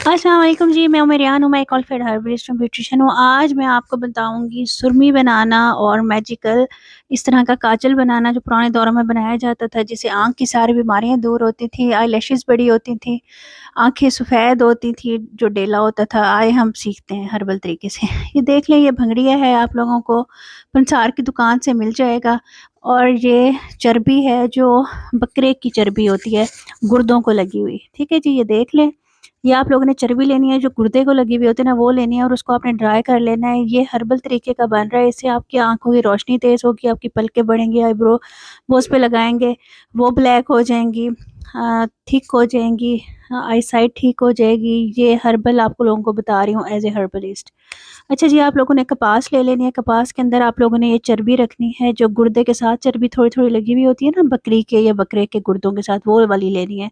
अस्सलाम वालेकुम जी, मैं उमरियान हूँ, मैं एक ऑल हर्बलिस्ट हूँ, ब्यूटिशियन हूँ। आज मैं आपको बताऊँगी सुरमी बनाना और मैजिकल इस तरह का काजल बनाना जो पुराने दौरों में बनाया जाता था, जिससे आँख की सारी बीमारियाँ दूर होती थी, आईलैशेज़ बड़ी होती थी, आँखें सफ़ेद होती थी, जो डेला होता था। आए हम सीखते हैं हर्बल तरीके से। ये देख लें, ये भंगड़िया है, आप लोगों को पंसार की दुकान से मिल जाएगा। और ये चर्बी है जो बकरे की चर्बी होती है, गुर्दों को लगी हुई। ठीक है जी, ये देख लें। ये आप लोगों ने चर्बी लेनी है जो गुर्दे को लगी हुई होती है ना, वो लेनी है और उसको आपने ड्राई कर लेना है। ये हर्बल तरीके का बन रहा है, इससे आपकी आंखों की रोशनी तेज़ होगी, आपकी पलकें बढ़ेंगी, आईब्रो वो उस पे लगाएंगे वो ब्लैक हो जाएंगी, थिक हो जाएंगी, आई साइट ठीक हो जाएगी। ये हर्बल आपको लोगों को बता रही हूँ एज ए हर्बलिस्ट। अच्छा जी, आप लोगों ने कपास ले लेनी है। कपास के अंदर आप लोगों ने ये चर्बी रखनी है, जो गुर्दे के साथ चर्बी थोड़ी थोड़ी लगी हुई होती है ना, बकरी के या बकरे के गुर्दों के साथ, वो वाली लेनी है।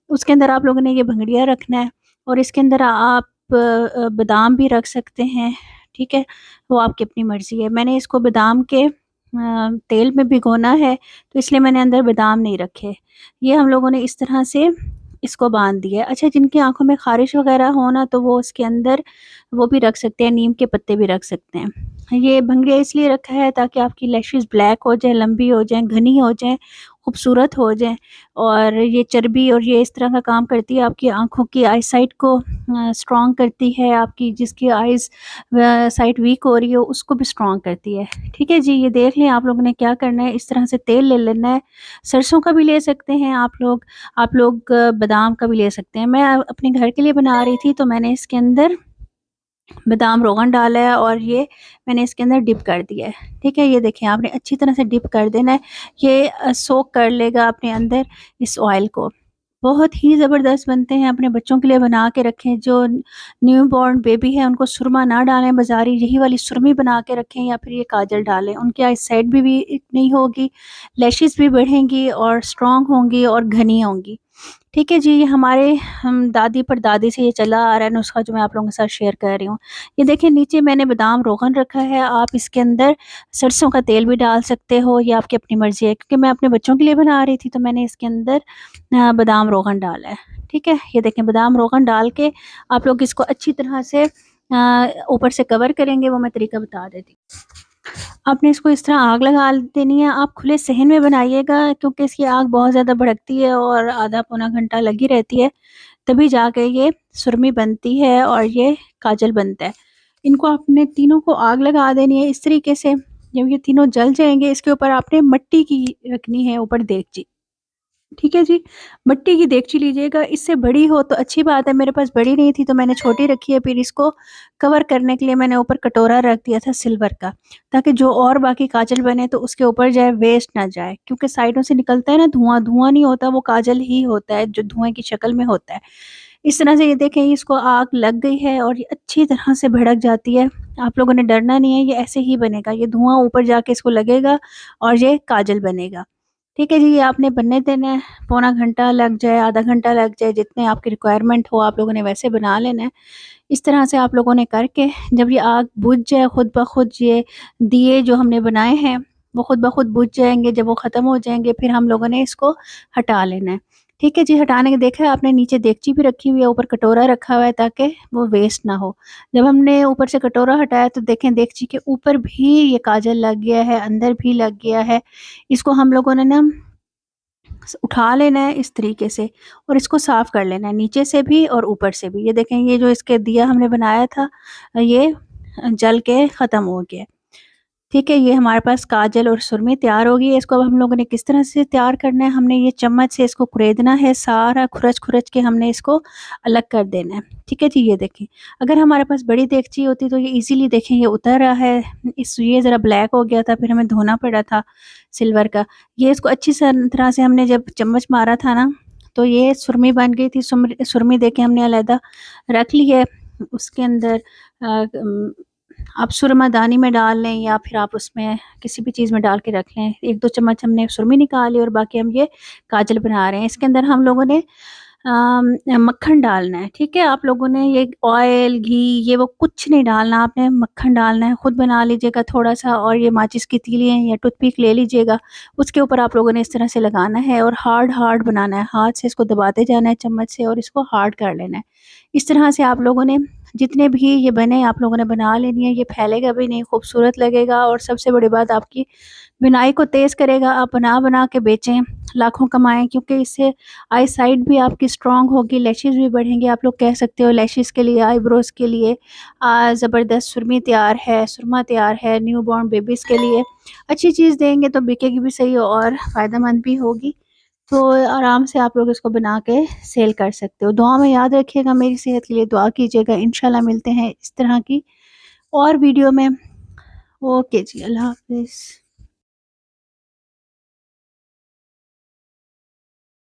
उसके अंदर आप लोगों ने ये भंगड़िया रखना है और इसके अंदर आप बादाम भी रख सकते हैं। ठीक है, वो आपकी अपनी मर्ज़ी है। मैंने इसको बादाम के तेल में भिगोना है, तो इसलिए मैंने अंदर बादाम नहीं रखे। ये हम लोगों ने इस तरह से इसको बांध दिया है। अच्छा, जिनकी आंखों में खारिश वगैरह हो ना, तो वो उसके अंदर वो भी रख सकते हैं, नीम के पत्ते भी रख सकते हैं। ये भंगड़िया इसलिए रखा है ताकि आपकी लैशेस ब्लैक हो जाए, लंबी हो जाए, घनी हो जाए, खूबसूरत हो जाए। और ये चर्बी और ये इस तरह का काम करती है, आपकी आँखों की आई साइट को स्ट्रॉन्ग करती है, आपकी जिसकी आइज़ साइट वीक हो रही हो उसको भी स्ट्रॉन्ग करती है। ठीक है जी, ये देख लें आप लोगों ने क्या करना है। इस तरह से तेल ले लेना है, सरसों का भी ले सकते हैं आप लोग बादाम का भी ले सकते हैं। मैं अपने घर के लिए बना रही थी, तो मैंने इसके अंदर बादाम रोगन डाला है और ये मैंने इसके अंदर डिप कर दिया है। ठीक है, ये देखिए आपने अच्छी तरह से डिप कर देना है। ये सोक कर लेगा अपने अंदर इस ऑयल को। बहुत ही ज़बरदस्त बनते हैं, अपने बच्चों के लिए बना के रखें। जो न्यू बॉर्न बेबी है उनको सुरमा ना डालें बाज़ारी, यही वाली सुरमी बना के रखें या फिर ये काजल डालें। उनकी आई साइट भी नहीं होगी, लैशेज़ भी बढ़ेंगी और स्ट्रॉन्ग होंगी और घनी होंगी। ठीक है जी, ये हमारे हम दादी परदादी से ये चला आ रहा है नुस्खा, जो मैं आप लोगों के साथ शेयर कर रही हूँ। ये देखिए, नीचे मैंने बादाम रोगन रखा है, आप इसके अंदर सरसों का तेल भी डाल सकते हो, ये आपकी अपनी मर्ज़ी है। क्योंकि मैं अपने बच्चों के लिए बना रही थी, तो मैंने इसके अंदर बादाम रोगन डाला है। ठीक है, ये देखें बादाम रोगन डाल के आप लोग इसको अच्छी तरह से ऊपर से कवर करेंगे, वो मैं तरीका बता देती हूँ। आपने इसको इस तरह आग लगा देनी है। आप खुले सहन में बनाइएगा, क्योंकि इसकी आग बहुत ज़्यादा भड़कती है और आधा पौना घंटा लगी रहती है, तभी जाके ये सुरमी बनती है और ये काजल बनता है। इनको आपने तीनों को आग लगा देनी है इस तरीके से। जब ये तीनों जल जाएँगे, इसके ऊपर आपने मिट्टी की रखनी है ऊपर देगची। ठीक है जी, मिट्टी की देगची लीजिएगा। इससे बड़ी हो तो अच्छी बात है, मेरे पास बड़ी नहीं थी तो मैंने छोटी रखी है। फिर इसको कवर करने के लिए मैंने ऊपर कटोरा रख दिया था सिल्वर का, ताकि जो और बाकी काजल बने तो उसके ऊपर जाए, वेस्ट ना जाए। क्योंकि साइडों से निकलता है ना धुआँ, धुआँ नहीं होता, वो काजल ही होता है जो धुएँ की शक्ल में होता है। इस तरह से ये देखें, इसको आग लग गई है और ये अच्छी तरह से भड़क जाती है। आप लोगों ने डरना नहीं है, ये ऐसे ही बनेगा। ये धुआँ ऊपर जाके इसको लगेगा और ये काजल बनेगा। ठीक है जी, ये आपने बनने देना है। पौना घंटा लग जाए, आधा घंटा लग जाए, जितने आपकी रिक्वायरमेंट हो आप लोगों ने वैसे बना लेना है। इस तरह से आप लोगों ने करके जब ये आग बुझ जाए खुद ब खुद, ये दिए जो हमने बनाए हैं वो खुद ब खुद बुझ जाएँगे। जब वो ख़त्म हो जाएँगे, फिर हम लोगों ने इसको हटा लेना है। ठीक है जी, हटाने के देखा है आपने नीचे देगची भी रखी हुई है, ऊपर कटोरा रखा हुआ है ताकि वो वेस्ट ना हो। जब हमने ऊपर से कटोरा हटाया तो देखें देगची के ऊपर भी ये काजल लग गया है, अंदर भी लग गया है। इसको हम लोगों ने ना उठा लेना है इस तरीके से और इसको साफ़ कर लेना है नीचे से भी और ऊपर से भी। ये देखें, ये जो इसके दिया हमने बनाया था, ये जल के ख़त्म हो गया। ठीक है, ये हमारे पास काजल और सुरमी तैयार हो गई है। इसको अब हम लोगों ने किस तरह से तैयार करना है, हमने ये चम्मच से इसको कुरेदना है, सारा खुरच-खुरच के हमने इसको अलग कर देना है। ठीक है जी, ये देखें, अगर हमारे पास बड़ी देगची होती तो ये इज़िली देखें ये उतर रहा है। ये ज़रा ब्लैक हो गया था, फिर हमें धोना पड़ा था सिल्वर का। ये इसको अच्छी तरह से हमने जब चम्मच मारा था ना, तो ये सुरमी बन गई थी। सुरमी देखें हमने अलग रख ली है। उसके अंदर आप सुरमादानी में डाल लें या फिर आप उसमें किसी भी चीज़ में डाल के रख लें। 1-2 चम्मच हमने सुरमी निकाली और बाकी हम ये काजल बना रहे हैं। इसके अंदर हम लोगों ने मक्खन डालना है, ठीक है? आप लोगों ने ये ऑयल, घी ये वो कुछ नहीं डालना, आपने मक्खन डालना है। खुद बना लीजिएगा थोड़ा-सा और ये माचिस की तीली है या टूथपिक ले लीजिएगा, उसके ऊपर आप लोगों ने इस तरह से लगाना है और हार्ड-हार्ड बनाना है। हाथ से इसको दबाते जाना है चम्मच से और इसको हार्ड कर लेना है। इस तरह से आप लोगों ने जितने भी ये बने आप लोगों ने बना लेनी है, ये फैलेगा भी नहीं, खूबसूरत लगेगा और सबसे बड़ी बात आपकी बिनाई को तेज़ करेगा। आप बना-बना के बेचें, लाखों कमाएँ क्योंकि इससे आई साइट भी आपकी स्ट्रॉन्ग होगी, लैशेज़ भी बढ़ेंगे। आप लोग कह सकते हो लैशेज़ के लिए, आईब्रोज़ के लिए ज़बरदस्त सुरमी तैयार है, सुरमा तैयार है, न्यूबॉर्न बेबीज़ के लिए। अच्छी चीज़ देंगे तो बिकेगी भी सही और फ़ायदेमंद भी होगी। तो आराम से आप लोग इसको बना के सेल कर सकते हो। दुआ में याद रखिएगा, मेरी सेहत के लिए दुआ कीजिएगा। इंशाल्लाह मिलते हैं इस तरह की और वीडियो में। ओके जी, अल्लाह हाफ़िज़।